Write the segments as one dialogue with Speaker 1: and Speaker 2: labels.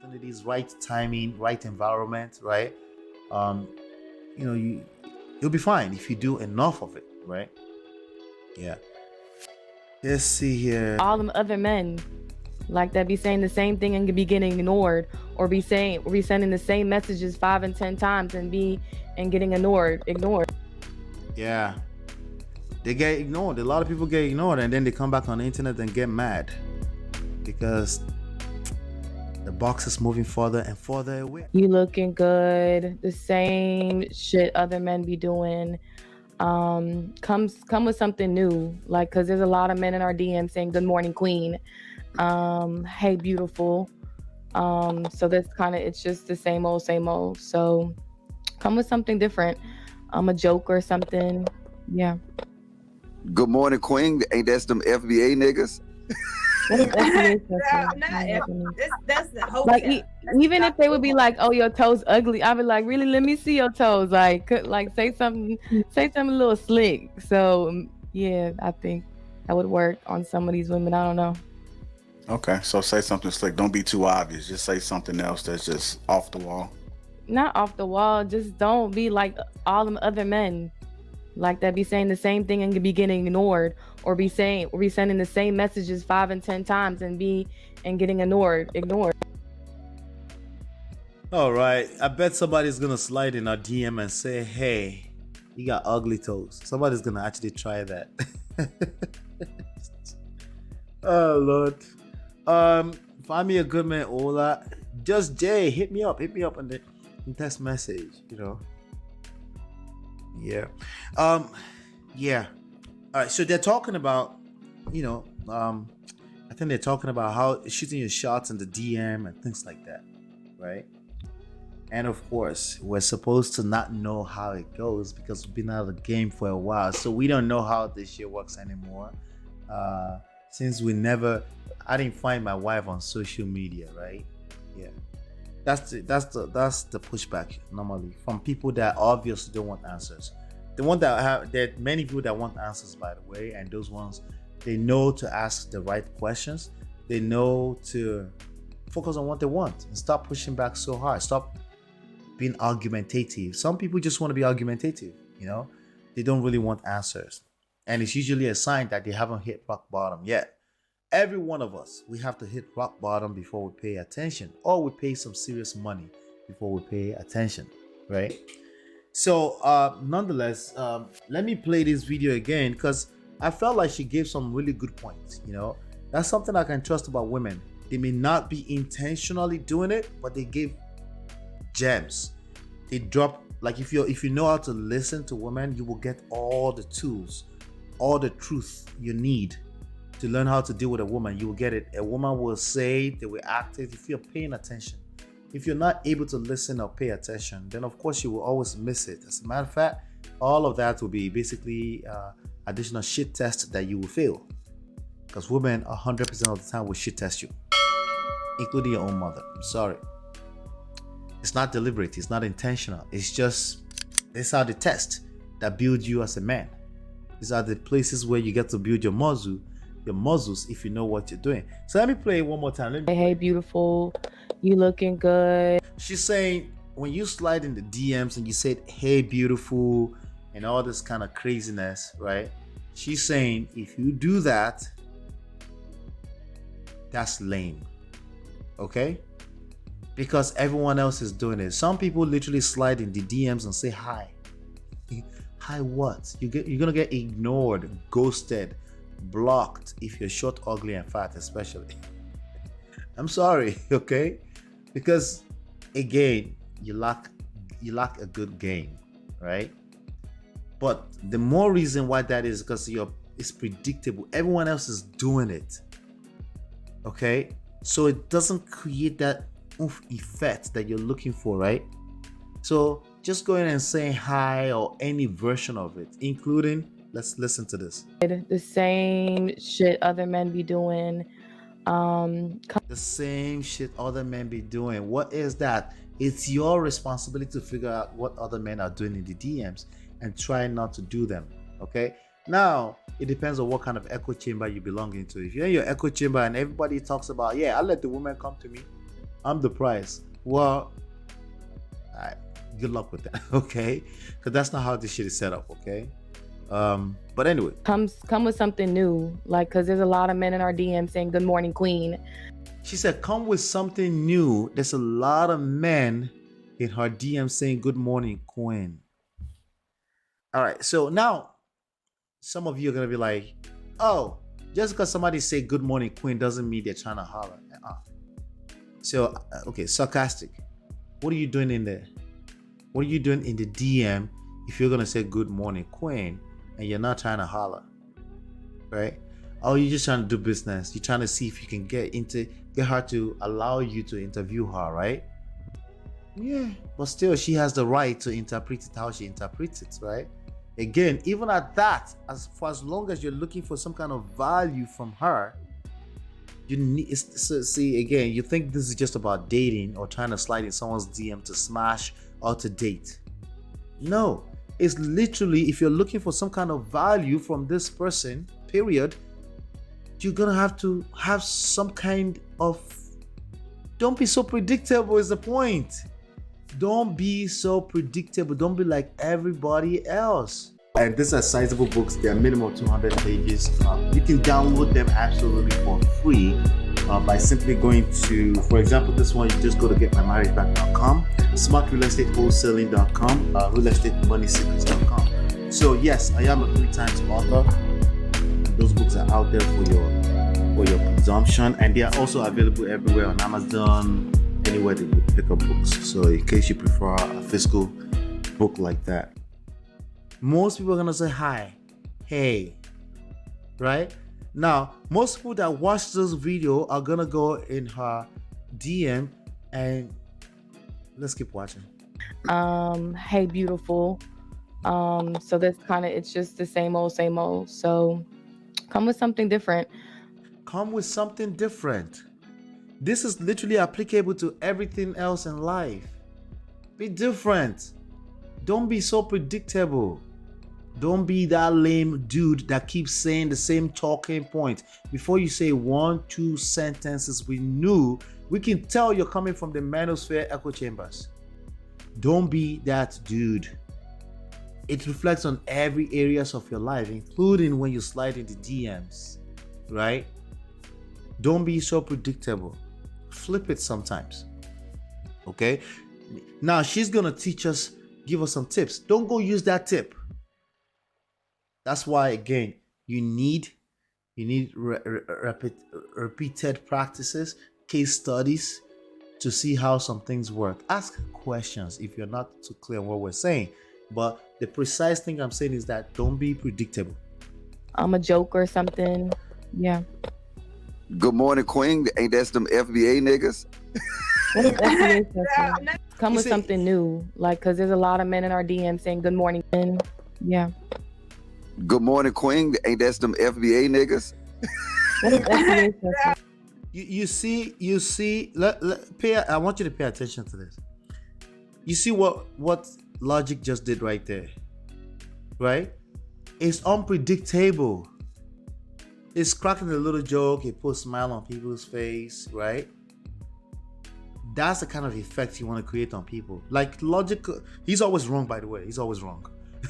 Speaker 1: opportunities, right timing, right environment, right? Um, you'll be fine if you do enough of it, right? Yeah. Let's see here.
Speaker 2: All them other men like that be saying the same thing and be getting ignored, or be sending the same messages 5 and 10 times and getting ignored.
Speaker 1: Yeah, they get ignored. A lot of people get ignored, and then they come back on the internet and get mad because the box is moving further and further away.
Speaker 2: You looking good, the same shit other men be doing. Come with something new, like, because there's a lot of men in our DM saying good morning queen, hey beautiful. So that's kind of, it's just the same old. So come with something different, a joke or something. Yeah.
Speaker 3: Good morning, Queen. Ain't that some FBA niggas?
Speaker 2: What is FBA?
Speaker 4: That's the whole
Speaker 2: like even if they would be like, oh, your toes ugly, I'd be like, really, let me see your toes, like say something a little slick. So yeah, I think that would work on some of these women. I don't know.
Speaker 5: Okay, so say something slick. Don't be too obvious. Just say something else that's just off the wall.
Speaker 2: Not off the wall, just don't be like all them other men like that be saying the same thing and be getting ignored, or be sending the same messages 5 and 10 times and getting ignored.
Speaker 1: All right, I bet somebody's gonna slide in our DM and say, hey, you got ugly toes. Somebody's gonna actually try that. Oh Lord. Find me a good man, Ola. Just Jay, hit me up on the text message, Yeah. Yeah. All right, so they're talking about, I think they're talking about how shooting your shots in the DM and things like that, right? And of course, we're supposed to not know how it goes because we've been out of the game for a while, so we don't know how this shit works anymore. Since I didn't find my wife on social media, right? Yeah. That's the pushback normally from people that obviously don't want answers. The one there are many people that want answers, by the way, and those ones, they know to ask the right questions. They know to focus on what they want and stop pushing back so hard. Stop being argumentative. Some people just want to be argumentative, They don't really want answers. And it's usually a sign that they haven't hit rock bottom yet. Every one of us, we have to hit rock bottom before we pay attention, or we pay some serious money before we pay attention, right? So nonetheless, let me play this video again because I felt like she gave some really good points. That's something I can trust about women. They may not be intentionally doing it, but they give gems. They drop, like, if you know how to listen to women, you will get all the tools, all the truth you need to learn how to deal with a woman. You will get it. A woman will say, they will act it if you're paying attention. If you're not able to listen or pay attention, then of course you will always miss it. As a matter of fact, all of that will be basically additional shit tests that you will fail. Because women 100% of the time will shit test you, including your own mother. I'm sorry. It's not deliberate. It's not intentional. These are the tests that build you as a man. These are the places where you get to build your muscles if you know what you're doing. So let me play it one more time.
Speaker 2: Hey beautiful, you looking good.
Speaker 1: She's saying when you slide in the DMs and you said hey beautiful and all this kind of craziness, right? She's saying if you do that, that's lame. Okay? Because everyone else is doing it. Some people literally slide in the DMs and say hi. Hi what? You're gonna get ignored, ghosted, blocked if you're short, ugly, and fat, especially. I'm sorry, okay? Because again, you lack a good game, right? But the more reason why that is because it's predictable. Everyone else is doing it, okay? So it doesn't create that oomph effect that you're looking for, right? So just go in and say hi or any version of it, including, let's listen to this.
Speaker 2: The same shit other men be doing.
Speaker 1: The same shit other men be doing. What is that? It's your responsibility to figure out what other men are doing in the DMs and try not to do them, okay? Now, it depends on what kind of echo chamber you belong into. If you're in your echo chamber and everybody talks about, yeah, I'll let the woman come to me, I'm the price. Well, all right, good luck with that, okay? Because that's not how this shit is set up, okay? But anyway,
Speaker 2: come with something new, like, because there's a lot of men in our DM saying good morning queen.
Speaker 1: she said, come with something new. There's a lot of men in her DM saying good morning, queen. All right, so now some of you are gonna be like, oh, just because somebody say good morning, queen doesn't mean they're trying to holler. So, okay, sarcastic. What are you doing in there? What are you doing in the DM if you're gonna say good morning, queen, and you're not trying to holler, right? Oh, you're just trying to do business. You're trying to see if you can get her to allow you to interview her, right? Yeah, but still, she has the right to interpret it how she interprets it, right? Again, even at that, for as long as you're looking for some kind of value from her, you need. So see, again, you think this is just about dating or trying to slide in someone's DM to smash or to date. No, it's literally, if you're looking for some kind of value from this person, period, you're gonna have to have some kind of. Don't be so predictable is the point. Don't be so predictable. Don't be like everybody else. And these are sizable books. They're minimum 200 pages. You can download them absolutely for free by simply going to, for example, this one, you just go to getmymarriageback.com, smartrealestatewholesaling.com, realestatemoneysecrets.com. So yes, I am a 3 times author. And those books are out there for your consumption, and they are also available everywhere on Amazon, anywhere that you pick up books. So in case you prefer a physical book like that, most people are gonna say hi, hey, right? Now, most people that watch this video are gonna go in her DM and let's keep watching.
Speaker 2: Hey, beautiful. So that's kind of, it's just the same old, same old. So come with something different.
Speaker 1: Come with something different. This is literally applicable to everything else in life. Be different. Don't be so predictable. Don't be that lame dude that keeps saying the same talking point. Before you say 1-2 sentences, we can tell you're coming from the manosphere echo chambers. Don't be that dude. It reflects on every areas of your life, including when you slide into DMs, right? Don't be so predictable. Flip it sometimes. Okay? Now she's gonna teach us, give us some tips. Don't go use that tip. That's why, again, you need repeated practices, case studies to see how some things work. Ask questions if you're not too clear on what we're saying. But the precise thing I'm saying is that don't be predictable.
Speaker 2: I'm a joke or something. Yeah.
Speaker 3: Good morning, Queen. Ain't that them FBA niggas?
Speaker 2: What is FBA? Come with
Speaker 1: see-
Speaker 2: something new, like, because there's a lot of men in our DM saying good morning. And yeah.
Speaker 3: Good morning, Queen. Ain't that them FBA niggas?
Speaker 2: What is FBA?
Speaker 1: You see. I want you to pay attention to this. You see what Logic just did right there, right? It's unpredictable. It's cracking a little joke. It puts a smile on people's face, right? That's the kind of effect you want to create on people. Like Logic, he's always wrong, by the way. He's always wrong,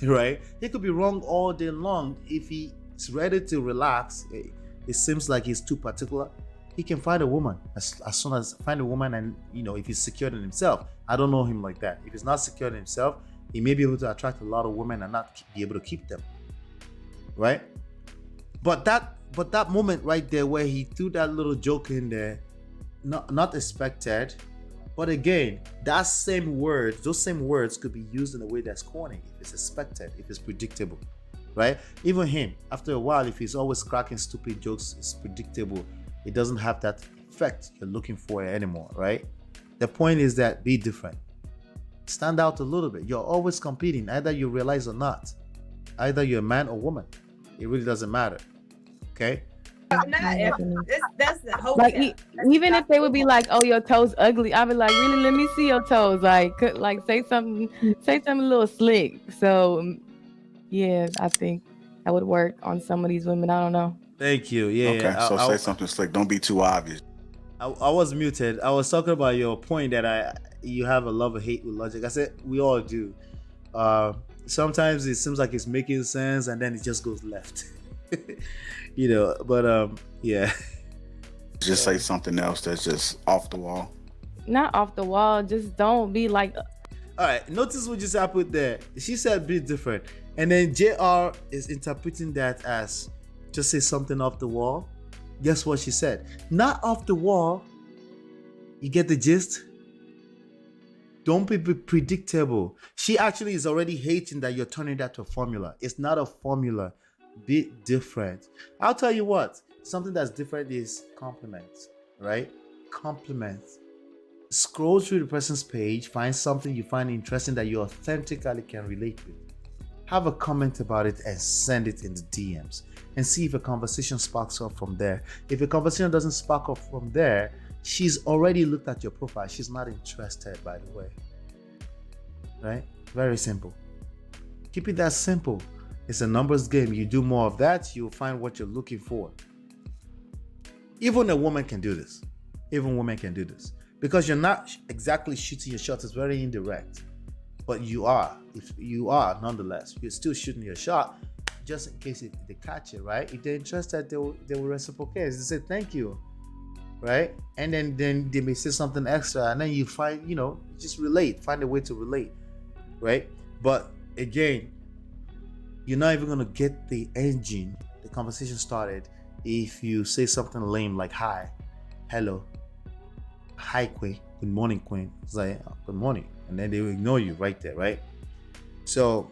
Speaker 1: right? He could be wrong all day long. If he's ready to relax, it seems like he's too particular. He can find a woman as soon as find a woman, and if he's secured in himself. I don't know him like that. If he's not secured in himself, he may be able to attract a lot of women and not be able to keep them, right? But that moment right there where he threw that little joke in there, not expected, but again, those same words could be used in a way that's corny if it's expected, if it's predictable, right? Even him, after a while, if he's always cracking stupid jokes, it's predictable. It doesn't have that effect you're looking for anymore, right? The point is that be different. Stand out a little bit. You're always competing, either you realize or not. Either you're a man or woman. It really doesn't matter. Okay?
Speaker 4: That's the whole
Speaker 2: Like
Speaker 4: thing.
Speaker 2: even if they would be like, "Oh, your toes ugly," I'd be like, "Really? Let me see your toes." Like say something a little slick. So yeah, I think that would work on some of these women. I don't know.
Speaker 1: Thank you. Yeah.
Speaker 5: Okay, so say something slick. Don't be too obvious.
Speaker 1: I was muted. I was talking about your point that you have a love or hate with logic. I said we all do. Sometimes it seems like it's making sense and then it just goes left. But yeah.
Speaker 5: Just say something else that's just off the wall.
Speaker 2: Not off the wall. Just don't be like.
Speaker 1: All right. Notice what just happened there. She said be different, and then JR is interpreting that as just say something off the wall. Guess what she said? Not off the wall. You get the gist? Don't be predictable. She actually is already hating that you're turning that to a formula. It's not a formula. Be different. I'll tell you what. Something that's different is compliments, right? Compliments. Scroll through the person's page, find something you find interesting that you authentically can relate with. Have a comment about it and send it in the DMs and see if a conversation sparks up from there. If a conversation doesn't spark up from there, she's already looked at your profile. She's not interested, by the way. Right? Very simple. Keep it that simple. It's a numbers game. You do more of that, you'll find what you're looking for. Even a woman can do this. Even women can do this. Because you're not exactly shooting your shot. It's very indirect. But you are. If you are, nonetheless, you're still shooting your shot just in case they catch it, right? If they're interested, they will reciprocate. They say thank you, right? And then they may say something extra, and then you find, just relate. Find a way to relate, right? But again, you're not even gonna get the conversation started if you say something lame like hi, hello, hi Queen, good morning Queen. It's like good morning, and then they will ignore you right there, right? So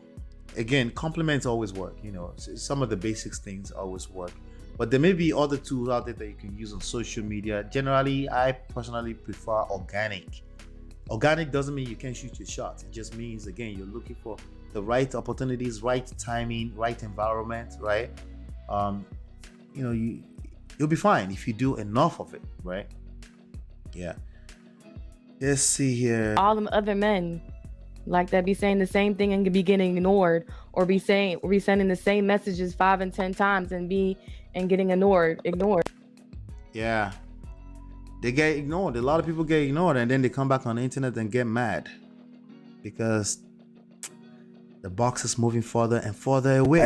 Speaker 1: again, compliments always work. Some of the basics things always work, but there may be other tools out there that you can use on social media. Generally, I personally prefer organic. Organic doesn't mean you can't shoot your shot. It just means, again, you're looking for the right opportunities, right timing, right environment, right? You'll be fine if you do enough of it, right? Yeah. Let's see here.
Speaker 2: All them other men like that be saying the same thing and be getting ignored, or be sending the same messages 5 and 10 times and getting ignored.
Speaker 1: Yeah. They get ignored. A lot of people get ignored, and then they come back on the internet and get mad because the box is moving further and further away.